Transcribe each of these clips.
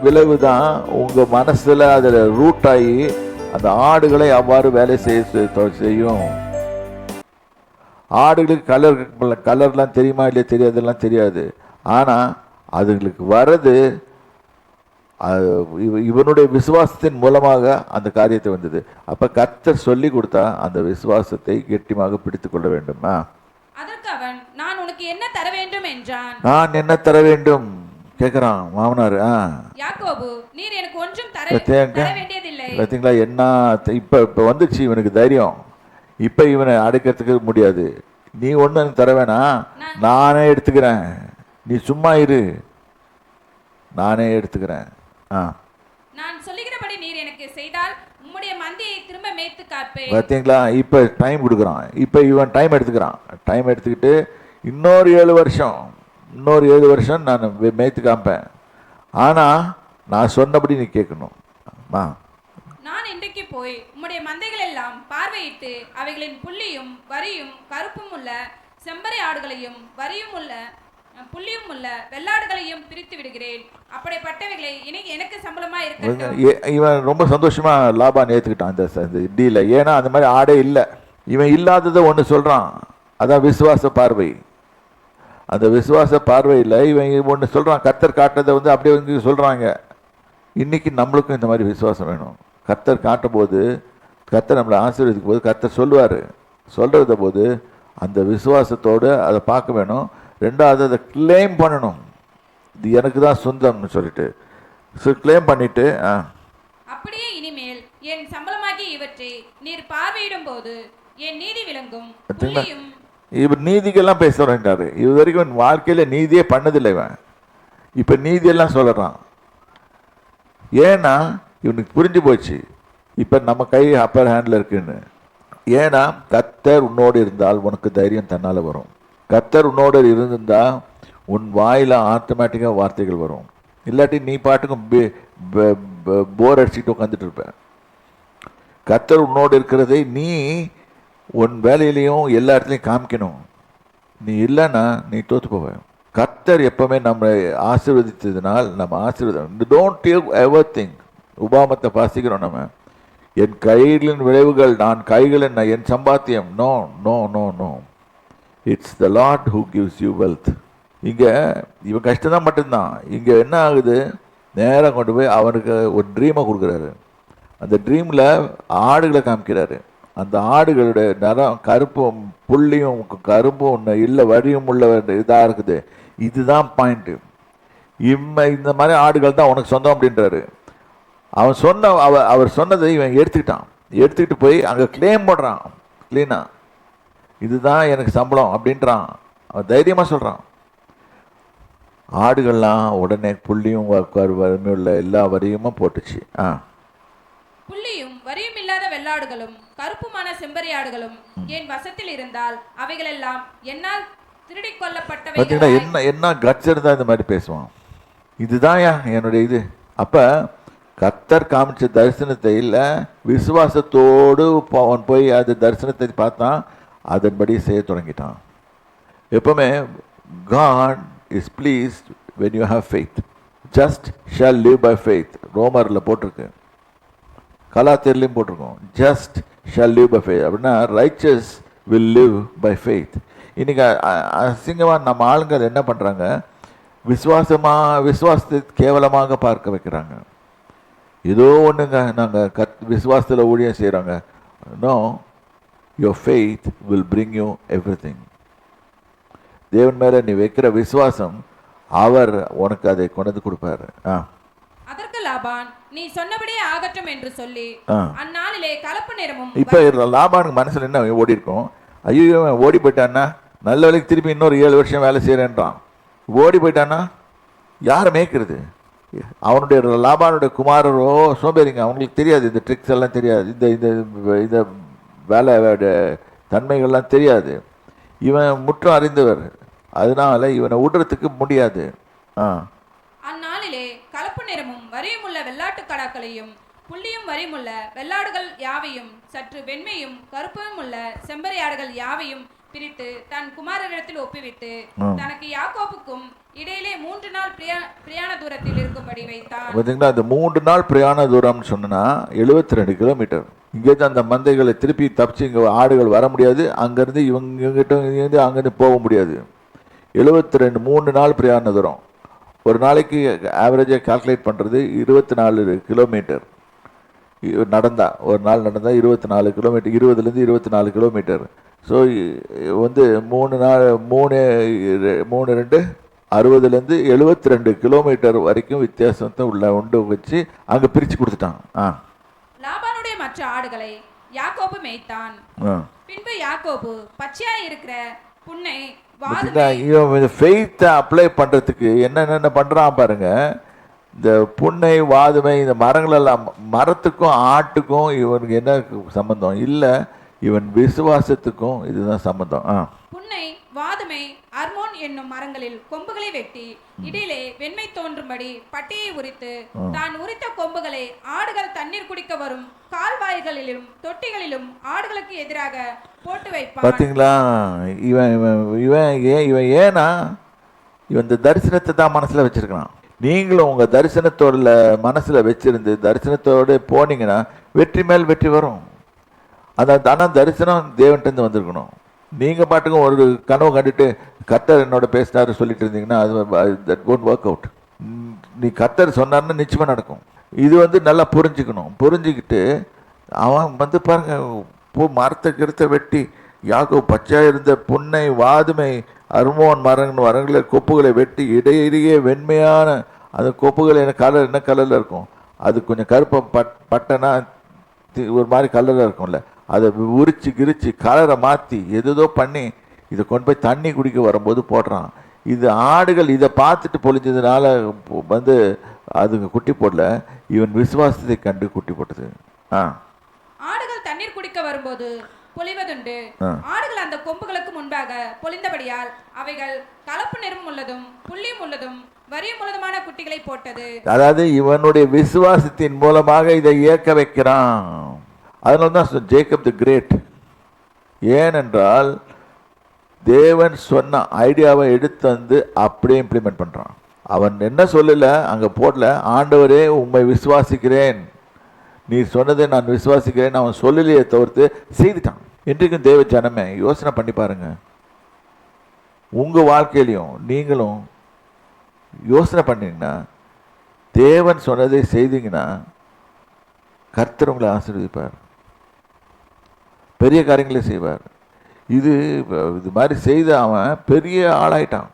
விளைவு தான் உங்கள் மனசில் அதில் ரூட் ஆகி அந்த ஆடுகளை அவ்வாறு வேலை செய்யும். ஆடுகளுக்கு கலர்லாம் தெரியுமா இல்லையா தெரியாதெல்லாம் தெரியாது. ஆனால் அதுங்களுக்கு வர்றது இவனுடைய விசுவாசத்தின் மூலமாக அந்த காரியத்தை வந்தது. அப்போ கர்த்தர் சொல்லி கொடுத்தா அந்த விசுவாசத்தை கெட்டியாக பிடித்து கொள்ள வேண்டுமா? அதற்கு அவன், நான் உனக்கு என்ன தர வேண்டும் என்றான். நான் என்ன தர வேண்டும் கேட்குறான் மாமனார். யாக்கோபு, நீர் எனக்கு ஒன்றும் தர வேண்டியதில்லை. பார்த்தீங்களா என்ன? இப்போ வந்துச்சு இவனுக்கு தைரியம். இப்போ இவனை அடைக்கிறதுக்கு முடியாது. நீ ஒன்று தர வேணாம், நானே எடுத்துக்கிறேன், நீ சும்மா இரு, நானே எடுத்துக்கிறேன். நான் சொல்லுகிறபடி நீர் எனக்கு செய்தால் உம்முடைய மந்தையை திரும்ப மேய்த்து காப்பேன். பார்த்தீங்களா? இப்போ டைம் கொடுக்குறான். இப்போ இவன் டைம் எடுத்துக்கிறான். டைம் எடுத்துக்கிட்டு இன்னொரு 7 வருஷம் நான் மேய்த்து காப்பேன். ஆனால் நான் சொன்னபடி நீ கேட்கணும். நான் இன்றைக்கு போய் உம்முடைய மந்தைகள் எல்லாம் பார்வையிட்டு அவைகளின் புள்ளியும் வரியும் கருப்பும் உள்ள செம்பறை ஆடுகளையும் வரியும் உள்ள புள்ளியும் உள்ள வெள்ளாடுகளையும் பிரித்து விடுகிறேன். அப்படிப்பட்டவைகளை எனக்கு சம்பளமா இருக்கட்டும். இவன் ரொம்ப சந்தோஷமா லாபான் ஏத்துக்கிட்டான் இந்த டீல. ஏன்னா அந்த மாதிரி ஆடே இல்லை. இவன் இல்லாததை ஒன்று சொல்றான், அதான் விசுவாச பார்வை. அந்த விசுவாச பார்வையில் இவன் ஒன்று சொல்றான், கர்த்தர் காட்டுறதை அப்படியே வந்து சொல்றாங்க. இன்னைக்கு நம்மளுக்கும் இந்த மாதிரி விசுவாசம் வேணும். கர்த்தர் காட்டும் போது, கர்த்தர் நம்மளை ஆசீர்வதிக்கும் போது கர்த்தர் சொல்லுவார். சொல்கிறத போது அந்த விசுவாசத்தோடு அதை பார்க்க வேணும். ரெண்டாவது அதை கிளைம் பண்ணணும், இது எனக்கு தான் சொந்தம்னு சொல்லிட்டு கிளைம் பண்ணிட்டு அப்படியே இனிமேல் என் சம்பளமாகி இவற்றை நீர் பார்வையிடும் போது என் நீதி விளங்கும். இவர் நீதிக்கெல்லாம் பேசுறாரு. இது வரைக்கும் வாழ்க்கையில நீதியே பண்ணதில்லை இவன். இப்ப நீதியெல்லாம் சொல்றான். ஏன்னா இவனுக்கு புரிஞ்சு போச்சு இப்ப நம்ம கை அப்பர் ஹேண்ட்ல இருக்குன்னு. ஏன்னா கர்த்தர் உன்னோடு இருந்தால் உனக்கு தைரியம் தன்னால வரும். கர்த்தர் உன்னோடு இருந்திருந்தா உன் வாயில ஆட்டோமேட்டிக்காக வார்த்தைகள் வரும். இல்லாட்டி நீ பாட்டுக்கும் போர் அடிச்சுட்டு உட்காந்துட்டு இருப்ப. கர்த்தர் உன்னோடு இருக்கிறதை நீ உன் வேலையிலையும் எல்லா இடத்துலையும் காமிக்கணும். நீ இல்லைன்னா நீ தோத்து போவ. கர்த்தர் எப்பவுமே நம்ம ஆசீர்வதித்ததுனால் நம்ம ஆசீர்வாதம். Don't ever think. உபாமத்தை வாசிக்கிறோம் நம்ம, என் கைகளின் விளைவுகள், நான் கைகளின் என் சம்பாத்தியம். No no no no, it's the Lord who gives you wealth. இங்கே இவன் கஷ்டம்தான் மட்டும்தான். இங்கே என்ன ஆகுது, நேராக கொண்டு போய் அவனுக்கு ஒரு ட்ரீமை கொடுக்குறாரு. அந்த ட்ரீமில் ஆடுகளை காமிக்கிறாரு. அந்த ஆடுகளுடைய நிறம் கருப்பும் புள்ளியும் கரும்பும் ஒன்று இல்லை வரியும் உள்ள இதாக இருக்குது. இதுதான் பாயிண்ட்டு. இந்த மாதிரி ஆடுகள் தான் உனக்கு சொந்தம் அப்படின்றாரு. அவர் சொன்னதை இவன் எடுத்துக்கிட்டு போய் அங்கே கிளைம் பண்ணுறான். கிளீனா இதுதான் எனக்கு சம்பளம் அப்படின்றான். அவன் தைரியமாக சொல்கிறான். ஆடுகள்லாம் உடனே புள்ளியும் வறுமையும் உள்ள எல்லா வரியுமா போட்டுச்சு. புள்ளியும் வரியும் இல்லாத வெள்ளாடுகளும் கருப்புமான செம்பரி ஆடுகளும் என் வசத்தில் இருந்தால் அவைகள் எல்லாம் என்னால் திருடி கொள்ளப்பட்டவை. என்ன கட்சர் தான் இந்த மாதிரி பேசுவான். இதுதான் என்னுடைய இது. அப்ப கர்த்தர் காமிச்ச தரிசனத்தை இல்லை, விசுவாசத்தோடு அவன் போய் அது தரிசனத்தை பார்த்தான், அதன்படி செய்ய தொடங்கிட்டான். எப்பவுமே God is pleased when you have faith. Just shall live by faith. ரோமரில் போட்டிருக்கு, கலாத்தியர்லையும் போட்டிருக்கோம். Just shall live by faith அப்படின்னா righteous will live by faith. இன்னைக்கு அசிங்கமாக நம்ம ஆளுங்க என்ன பண்ணுறாங்க, விசுவாசத்தை கேவலமாக பார்க்க வைக்கிறாங்க. ஏதோ ஒன்றுங்க நாங்கள் விசுவாசத்தில் ஊழியம் செய்கிறாங்க. No, your faith will bring you everything. தேவன் மேலே நீ வைக்கிற விசுவாசம் அவர் உனக்கு அதை கொண்டு கொடுப்பாரு. அதற்கு லாபான், நீ சொன்னபடியே ஆகட்டும் என்று சொல்லி அந்நாளிலே கலப்பு நேரமும். இப்போ லாபானுக்கு மனசுல என்ன ஓடி இருக்கும், ஐயோ ஓடி போயிட்டான்னா நல்ல வேலைக்கு திருப்பி இன்னொரு 7 வருஷம் வேலை செய்கிறேன்றான். ஓடி போயிட்டான்னா யாரை மேய்க்கிறது? அவனுடைய லாபானுடைய குமாரரோ சோம்பேறிங்க, அவங்களுக்கு தெரியாது, இந்த ட்ரிக்ஸ் எல்லாம் தெரியாது, இந்த வேலை தன்மைகள்லாம் தெரியாது. இவன் முற்றம் அறிந்தவர், அதனால இவனை விடுறதுக்கு முடியாது. அந்நாளிலே கலப்பு நிறமும் வரியும் உள்ள வெள்ளாட்டு கடாக்களையும் புள்ளியும் வரியுமுள்ள வெள்ளாடுகள் யாவையும் சற்று வெண்மையும் கருப்பும் உள்ள செம்பரி ஆடுகள் யாவையும் பிரித்து தன் குமாரரிடத்தில் ஒப்புவித்து தனக்கு யாக்கோபுக்கும் இடையிலே 3 நாள் பிரயாண தூரத்தில் இருக்கும்படி வைத்தான். பார்த்தீங்களா, அந்த 3 நாள் பிரயாண தூரம்னு சொன்னா 72 கிலோமீட்டர். இங்கேருந்து அந்த மந்தைகளை திருப்பி தப்பிச்சு இங்கே ஆடுகள் வர முடியாது, அங்கேருந்து இவங்ககிட்ட அங்கேருந்து போக முடியாது. 72 3 நாள் பிரயாண தூரம். ஒரு நாளைக்கு ஆவரேஜாக கால்குலேட் பண்ணுறது 24 கிலோமீட்டர் நடந்தா, ஒரு நாள் நடந்தால் 24 கிலோமீட்டர், 20லேருந்து 24 கிலோமீட்டர். ஸோ வந்து 3 நாள் 3 2 60லேருந்து 72 கிலோமீட்டர் வரைக்கும் வித்தியாசத்தை உண்டு வச்சு அங்கே பிரித்து கொடுத்துட்டான். லாபானுடைய மற்ற ஆடுகளை யாக்கோபு மேய்த்தான். பின்பு யாக்கோபு பச்சையாய் இருக்கிற புன்னை ஃபெய்த்தை அப்ளை பண்ணுறதுக்கு என்னென்ன பண்ணுறான் பாருங்க. இந்த புன்னை வாதுமை இந்த மரங்களெல்லாம், மரத்துக்கும் ஆட்டுக்கும் இவனுக்கு என்ன சம்பந்தம் இல்லை, இவன் விசுவாசத்துக்கும் இதுதான் சம்பந்தம். புன்னை வாதுமை அர்மோன் என்னும் மரங்களில் கொம்புகளை வெட்டி இடையிலே வெண்மை தோன்றும்படி பட்டியை உரித்து தான் உரித்த கொம்புகளை ஆடுகள் தண்ணீர் குடிக்க வரும் கால்வாய்களிலும் தொட்டிகளிலும் ஆடுகளுக்கு எதிராக போட்டு வைப்பான். பார்த்தீங்களா, இவன் ஏன்னா இவன் இந்த தரிசனத்தை தான் மனசில் வச்சிருக்கான். நீங்களும் உங்கள் தரிசனத்தோட மனசில் வச்சிருந்து தரிசனத்தோடு போனீங்கன்னா வெற்றி மேல் வெற்றி வரும். ஆனால் தரிசனம் தேவன்கிட்ட வந்திருக்கணும். நீங்கள் பாட்டுக்கும் ஒரு கனவு கண்டுட்டு கர்த்தர் என்னோட பேசினாரு சொல்லிட்டு இருந்தீங்கன்னா அது தட் ஒன்ட் ஒர்க் அவுட். நீ கர்த்தர் சொன்னார்னு நிச்சயமாக நடக்கும். இது வந்து நல்லா புரிஞ்சுக்கணும். புரிஞ்சுக்கிட்டு அவன் வந்து பாருங்க, மரத்தை கிருத்த வெட்டி யாக்கோபு பச்சையாக இருந்த புன்னை வாதுமை அர்மோன் மரங்களை கொப்புகளை வெட்டி இடையிடையே வெண்மையான அந்த கொப்புகள் என்ன கலரில் இருக்கும், அது கொஞ்சம் கருப்பை பட்டனா ஒரு மாதிரி கலரில் இருக்கும்ல, அதை உரிச்சு கிரிச்சு கலரை மாற்றி எதோ பண்ணி இதை கொண்டு போய் தண்ணி குடிக்க வரும்போது போடுறான். இது ஆடுகள் இதை பார்த்துட்டு பொழிஞ்சதுனால வந்து அதுங்க குட்டி போடல, இவன் விசுவாசத்தை கண்டு குட்டி போட்டது. ஆடுகள் தண்ணீர் குடிக்க வரும்போது பொழிவதுண்டு. ஆடுகள் அந்த கொம்புகளுக்கு முன்பாக பொழிந்தபடியால் அவைகள் கலப்பு நிறம் உள்ளதும் புள்ளியும் உள்ளதும் வரியும் உள்ளதுமான குட்டிகளை போட்டது. அதாவது இவனுடைய விசுவாசத்தின் மூலமாக இதை இயக்க வைக்கிறான். அதனால தான் ஜேக்கப் தி கிரேட். ஏனென்றால் தேவன் சொன்ன ஐடியாவை எடுத்து வந்து அப்படியே இம்ப்ளிமெண்ட் பண்ணுறான். அவன் என்ன சொல்லலை, அங்கே போடல, ஆண்டவரே உம்மை விசுவாசிக்கிறேன், நீ சொன்னதை நான் விசுவாசிக்கிறேன் அவன் சொல்லலையே தவிர்த்து செய்துட்டான். இன்றைக்கும் தேவ ஜனமே யோசனை பண்ணி பாருங்க. உங்கள் வாழ்க்கையிலையும் நீங்களும் யோசனை பண்ணீங்கன்னா, தேவன் சொன்னதை செய்தீங்கன்னா கர்த்தர் உங்களை ஆசீர்வதிப்பார், பெரிய காரியங்களை செய்வார். இது மாதிரி செய்த அவன் பெரிய ஆளாயிட்டான்.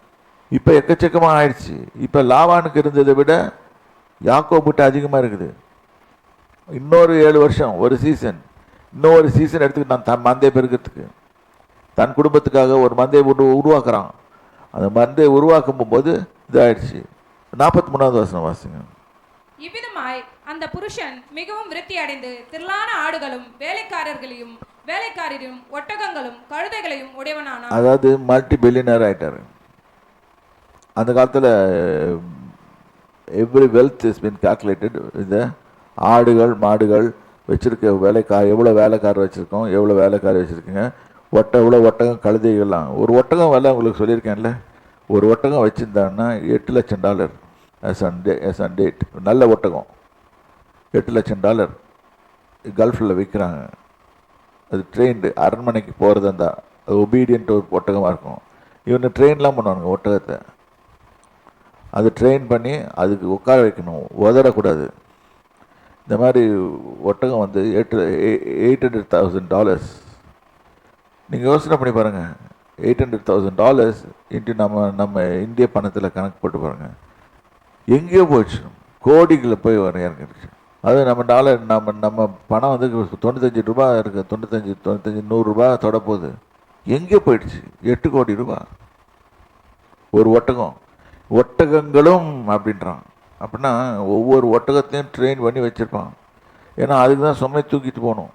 இப்போ எக்கச்சக்கமாக ஆயிடுச்சு. இப்போ லாபானுக்கு இருந்ததை விட யாக்கோபுட்ட அதிகமாக இருக்குது. இன்னொரு 7 வருஷம், ஒரு சீசன், இன்னொரு சீசன் எடுத்துக்கிட்டு நான் தன் மந்தையை பெருக்கிறதுக்கு தன் குடும்பத்துக்காக ஒரு மந்தையை உருவாக்குறான். அந்த மந்தையை உருவாக்கும் போது இதாயிடுச்சு. 43வது வசனம் வாசிங்க. இவ்விதமாய் அந்த புருஷன் மிகவும் விருத்தி அடைந்து திரளான ஆடுகளும் வேலைக்காரர்களையும் ஒட்டகங்களும் கழுதைகளையும் உடையவனானான். அதாவது மல்டி பில்லியனர் ஆயிட்டாரு. அந்த காலத்தில் every wealth is been calculated. இந்த ஆடுகள் மாடுகள் வச்சுருக்க எவ்வளோ வேலைக்காரர் வச்சுருக்கோம், எவ்வளோ வேலைக்காரர் வச்சுருக்கீங்க, எவ்வளோ ஒட்டகம் கழுதைகள்லாம். ஒரு ஒட்டகம் வேலை உங்களுக்கு சொல்லியிருக்கேன்ல, ஒரு ஒட்டகம் வச்சுருந்தாங்கன்னா $8 லட்சம் எஸ் அண்ட் டேட். நல்ல ஒட்டகம் $8 லட்சம் கல்ஃபில் விற்கிறாங்க. அது ட்ரெயின்டு, அரண்மனைக்கு போகிறது இருந்தால் அது ஒபீடியன்ட் ஒரு ஒட்டகமாக இருக்கும். இவனை ட்ரெயின்லாம் பண்ணுவானுங்க ஒட்டகத்தை. அது ட்ரெயின் பண்ணி அதுக்கு உட்கார வைக்கணும், உதறக்கூடாது. இந்த மாதிரி ஒட்டகம் வந்து $800,000. நீங்கள் யோசனை பண்ணி பாருங்கள், $800,000 இன்ட்டு நம்ம இந்திய பணத்தில் கணக்கு போட்டு பாருங்கள், எங்கேயோ போயிடுச்சு, கோடிகளில் போய் இறங்கிடுச்சு. அது நம்ம டாலர் நம்ம பணம் வந்து $95 இருக்குது, 95 100 தொட போகுது. எங்கே போயிடுச்சு? 8 கோடி ரூபாய் ஒரு ஒட்டகம். ஒட்டகங்களும் அப்படின்றான். அப்படின்னா ஒவ்வொரு ஒட்டகத்தையும் ட்ரெயின் பண்ணி வச்சுருப்பான். ஏன்னா அதுக்கு தான் சுமை தூக்கிட்டு போகணும்.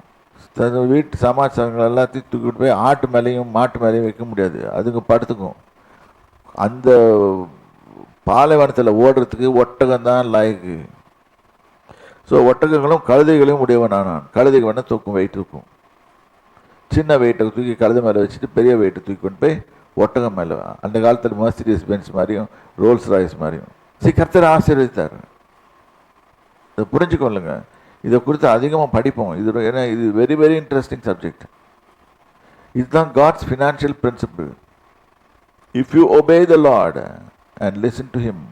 வீட்டு சமாச்சாரங்கள் எல்லாத்தையும் தூக்கிட்டு போய் ஆட்டு மேலேயும் மாட்டு மேலேயும் வைக்க முடியாது, அதுங்க படுத்துக்கும். அந்த பாலைவனத்தில் ஓடுறதுக்கு ஒட்டகம் தான் லாய்க்கு. ஸோ ஒட்டகங்களும் கழுதைகளையும் உடையவனானான். கழுதைகள் வேணால் தூக்கும், வெயிட் இருக்கும். சின்ன வெயிட்டை தூக்கி கழுத மேலே வச்சுட்டு பெரிய வெயிட்டை தூக்கி கொண்டு போய் ஒட்டகம் மேலே, அந்த காலத்தில் மர்சிடிஸ் பென்ஸ் மாதிரியும் ரோல்ஸ் ராய்ஸ் மாதிரியும் கர்த்தர் ஆசீர்வதித்தார். இதை புரிஞ்சுக்கொள்ளுங்க. இதை குறித்து அதிகமாக படிப்போம். இது ஏன்னா இது வெரி வெரி இன்ட்ரெஸ்டிங் சப்ஜெக்ட். இதுதான் God's financial principle. If you obey the Lord and listen to him,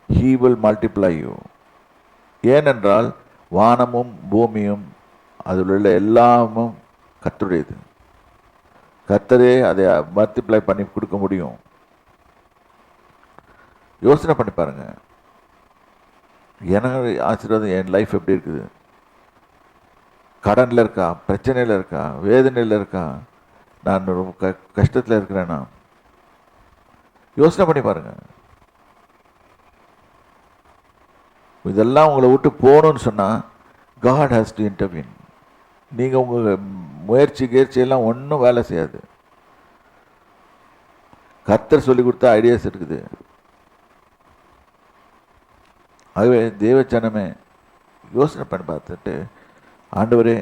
he will multiply you. ஏனென்றால் வானமும் பூமியும் அதில் உள்ள எல்லாமும் கர்த்தருடையது. கர்த்தரே அதை மல்டிப்ளை பண்ணி கொடுக்க முடியும். யோசனை பண்ணி பாருங்க. எனக்கு ஆசீர்வாதம் என் லைஃப் எப்படி இருக்குது? கடனில் இருக்கா, பிரச்சனையில் இருக்கா, வேதனையில் இருக்கா, நான் ரொம்ப கஷ்டத்தில் இருக்கிறேன்னா? யோசனை பண்ணி பாருங்க. இதெல்லாம் உங்களை விட்டு போகணும்னு சொன்னால் காட் ஹேஸ் டு இன்டர்வீன். நீங்கள் உங்கள் முயற்சியெல்லாம் ஒன்றும் வேலை செய்யாது. கர்த்தர் சொல்லி கொடுத்த ஐடியாஸ் இருக்குது. ஆகவே தேவச்சனமே யோசனை பண்ணி பார்த்துட்டு, ஆண்டவரே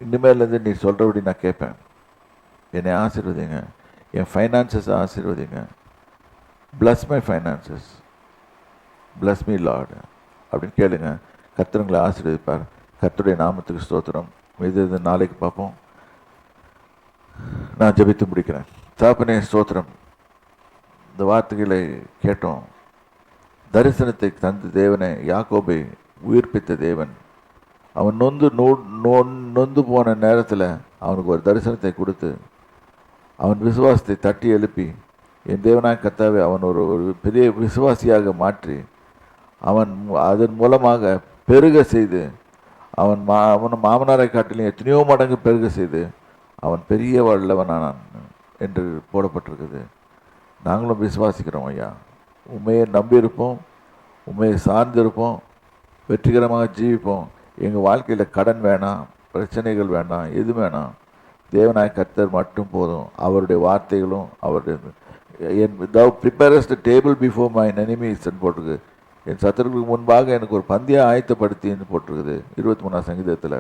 இனிமேலேருந்து நீ சொல்கிறபடி நான் கேட்பேன், என்னை ஆசீர்வதிங்க, என் ஃபைனான்சஸ் ஆசீர்வதிங்க, bless my finances, bless me Lord அப்படின்னு கேளுங்க. கர்த்தர் உங்களை ஆசீர்வதிப்பார். கர்த்தருடைய நாமத்துக்கு ஸ்தோத்திரம். இது நாளைக்கு பார்ப்போம். நான் ஜெபித்து முடிக்கிறேன். தகப்பனே ஸ்தோத்திரம். இந்த வார்த்தைகளை கேட்டோம். தரிசனத்தை தந்த தேவனே, யாக்கோபை உயிர்ப்பித்த தேவன், அவன் நொந்து போன நேரத்தில் அவனுக்கு ஒரு தரிசனத்தை கொடுத்து அவன் விசுவாசத்தை தட்டி எழுப்பி, என் தேவனாய் கர்த்தாவே அவன் ஒரு பெரிய விசுவாசியாக மாற்றி அவன் அதன் மூலமாக பெருக செய்து அவன் மாமனாரை காட்டிலும் எத்தனையோ மடங்கு பெருக செய்து அவன் பெரிய வல்லவனானான் என்று போடப்பட்டிருக்குது. நாங்களும் விசுவாசிக்கிறோம் ஐயா. உண்மையை நம்பியிருப்போம், உண்மையை சார்ந்திருப்போம், வெற்றிகரமாக ஜீவிப்போம். எங்கள் வாழ்க்கையில் கடன் வேணாம், பிரச்சனைகள் வேண்டாம், எது வேணாம். தேவனாய் கர்த்தர் மட்டும் போதும். அவருடைய வார்த்தைகளும் அவருடைய thou preparest a table before my enemies போட்டிருக்கு. என் சத்துருக்களுக்கு முன்பாக எனக்கு ஒரு பந்தியை ஆயத்தப்படுத்தின்னு போட்டிருக்குது 23ஆம் சங்கீதத்தில்.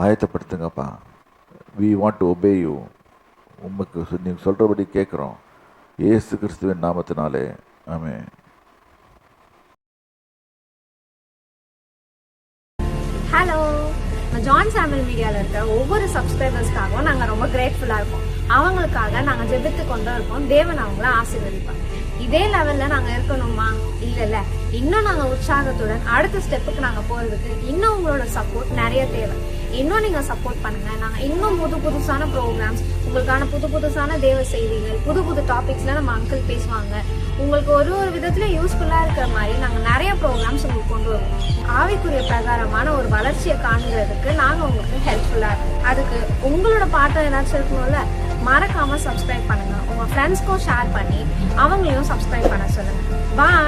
ஆயத்தப்படுத்துங்கப்பா. we want to obey you. உமக்கு நீங்கள் சொல்கிறபடி கேட்குறோம். இயேசு கிறிஸ்துவின் நாமத்தினாலே ஆமென். ஹலோ, ஜான் சாமுவேல் மீடியாவில் இருக்க ஒவ்வொரு சப்ஸ்கிரைபர்ஸ்க்காகவும் நாங்கள் ரொம்ப கிரேட்ஃபுல்லாக இருக்கோம். அவங்களுக்காக நாங்கள் ஜெபித்து கொண்டு இருக்கோம். தேவன் அவங்கள ஆசீர்வதிப்பாங்க. இதே லெவலில் நாங்கள் இருக்கணுமா? இல்லை, இன்னும் நாங்கள் உற்சாகத்துடன் அடுத்த ஸ்டெப்புக்கு நாங்கள் போகிறதுக்கு இன்னும் உங்களோட சப்போர்ட் நிறைய தேவை. இன்னும் நீங்கள் சப்போர்ட் பண்ணுங்கள். நாங்கள் இன்னும் புதுசான ப்ரோக்ராம்ஸ், உங்களுக்கான புதுசான தேவ செய்திகள், புது டாபிக்ஸில் நம்ம அங்கிள் பேசுவாங்க. உங்களுக்கு ஒரு விதத்தில் யூஸ்ஃபுல்லாக இருக்கிற மாதிரி நாங்கள் நிறைய ப்ரோக்ராம்ஸ் உங்களுக்கு கொண்டு வருவோம். ஆவிக்குரிய பிரகாரமான ஒரு வளர்ச்சியை காணுறதுக்கு நாங்கள் உங்களுக்கு ஹெல்ப்ஃபுல்லாக இருக்கும். அதுக்கு உங்களோட பாட்டம் ஏதாச்சும் இருக்கணும்ல, மறக்காமல் சப்ஸ்கிரைப் பண்ணுங்கள். உங்கள் ஃப்ரெண்ட்ஸ்க்கும் ஷேர் பண்ணி அவங்களையும் சப்ஸ்கிரைப் பண்ண சொல்லுங்கள். பாய்.